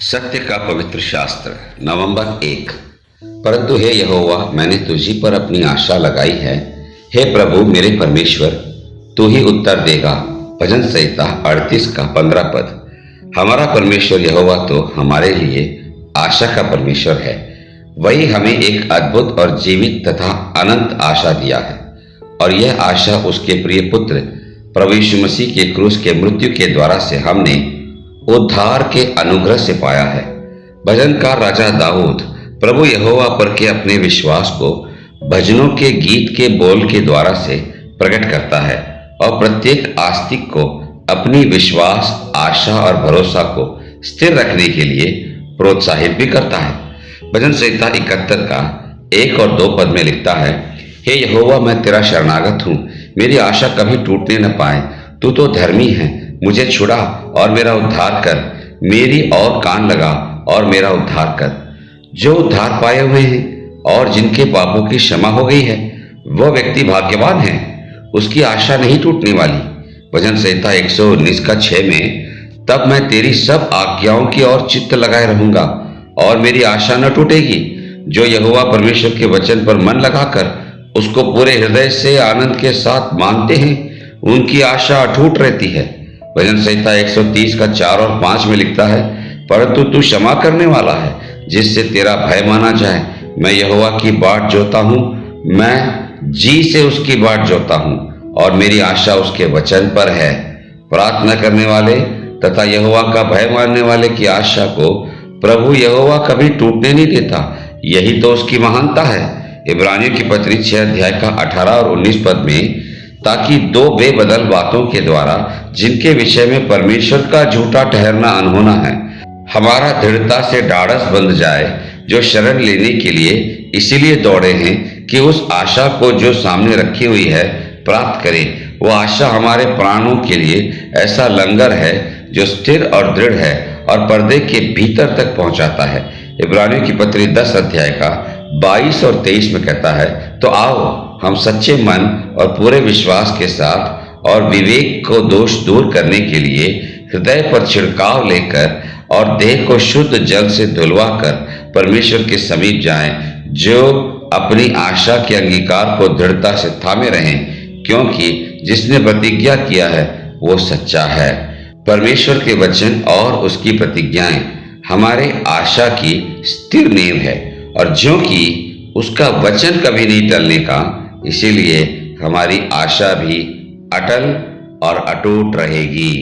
सत्य का पवित्र शास्त्र नवंबर 1। परंतु हे यहोवा, मैंने तुझी पर अपनी आशा लगाई है। हे प्रभु मेरे परमेश्वर, तू ही उत्तर देगा। भजन संहिता 38 का 15 पद। हमारा परमेश्वर यहोवा तो हमारे लिए आशा का परमेश्वर है। वही हमें एक अद्भुत और जीवित तथा अनंत आशा दिया है, और यह आशा उसके प्रिय पुत्र प्रभु यीशु मसीह के क्रूस के मृत्यु के द्वारा से हमने उद्धार के अनुग्रह से पाया है। भजनकार राजा दाऊद प्रभु यहोवा पर के अपने विश्वास को भजनों के गीत के बोल के द्वारा से प्रकट करता है, और प्रत्येक आस्तिक को अपनी विश्वास, आशा और भरोसा को स्थिर रखने के लिए प्रोत्साहित भी करता है। भजन संहिता 71 का 1 और 2 पद में लिखता है, हे यहोवा, मैं तेरा शरणागत हूँ, मेरी आशा कभी टूटने न पाए। तू तो धर्मी है, मुझे छुड़ा और मेरा उद्धार कर। मेरी और कान लगा और मेरा उद्धार कर। जो उद्धार पाए हुए हैं और जिनके पापों की क्षमा हो गई है, वह व्यक्ति भाग्यवान है, उसकी आशा नहीं टूटने वाली। भजन संहिता 119 का 6 में, तब मैं तेरी सब आज्ञाओं की ओर चित्त लगाए रहूंगा और मेरी आशा न टूटेगी। जो यहोवा परमेश्वर के वचन पर मन लगाकर उसको पूरे हृदय से आनंद के साथ मानते हैं, उनकी आशा अटूट रहती है। भजन संहिता 130 का 4 और 5 में लिखता है, परंतु तू क्षमा करने वाला है, जिससे तेरा भय माना जाए। मैं यहोवा की बाट जोता हूँ, मैं जी से उसकी बाट जोता हूँ, और मेरी आशा उसके वचन पर है। प्रार्थना करने वाले तथा यहोवा का भय मानने वाले की आशा को प्रभु यहोवा कभी टूटने नहीं देता। यही तो उसकी महानता है। इब्रानियों की पत्री 6 अध्याय का 18 और 19 पद में, ताकि दो बेबदल बातों के द्वारा, जिनके विषय में परमेश्वर का झूठा ठहरना अनहोना है, हमारा दृढ़ता से ढाढ़स बंध जाए, जो शरण लेने के लिए इसीलिए दौड़े हैं कि उस आशा को जो सामने रखी हुई है प्राप्त करें। वो आशा हमारे प्राणों के लिए ऐसा लंगर है जो स्थिर और दृढ़ है और पर्दे के भीतर तक पहुंचाता है। इब्रानियों की पत्री 10 अध्याय का 22 और 23 में कहता है, तो आओ हम सच्चे मन और पूरे विश्वास के साथ और विवेक को दोष दूर करने के लिए हृदय पर छिड़काव लेकर और देह को शुद्ध जल से धुलवा कर परमेश्वर के समीप जाएं, जो अपनी आशा के अंगीकार को दृढ़ता से थामे रहें, क्योंकि जिसने प्रतिज्ञा किया है वो सच्चा है। परमेश्वर के वचन और उसकी प्रतिज्ञाएं हमारे आशा की स्थिर नींव है, और ज्यों कि उसका वचन कभी नहीं टलने का, इसीलिए हमारी आशा भी अटल और अटूट रहेगी।